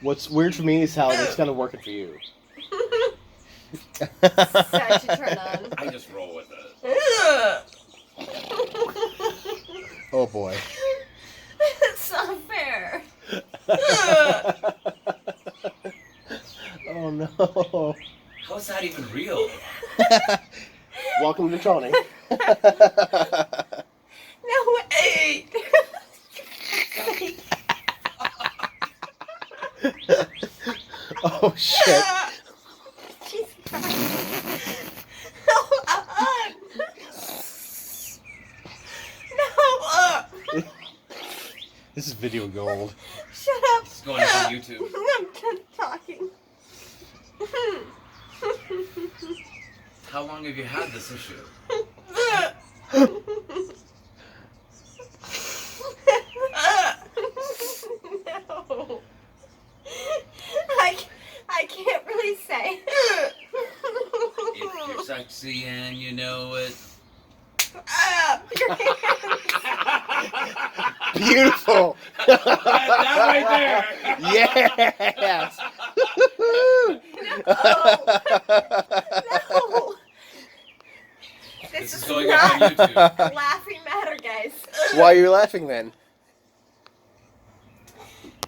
What's weird for me is how it's kind of working for you. Sad to turn on. I just roll with it. Oh boy. It's not fair. Oh no. How is that even real? Welcome to Tawny. No, wait. Oh shit. She's crying. No, no. This is video gold. Shut up. It's going up on YouTube. I'm done talking. How long have you had this issue? No. I can't really say. If you're sexy and you know it. Your hands. Beautiful. That right there. Yes. No. This is is going up on not YouTube. a laughing matter, guys. Why are you laughing then?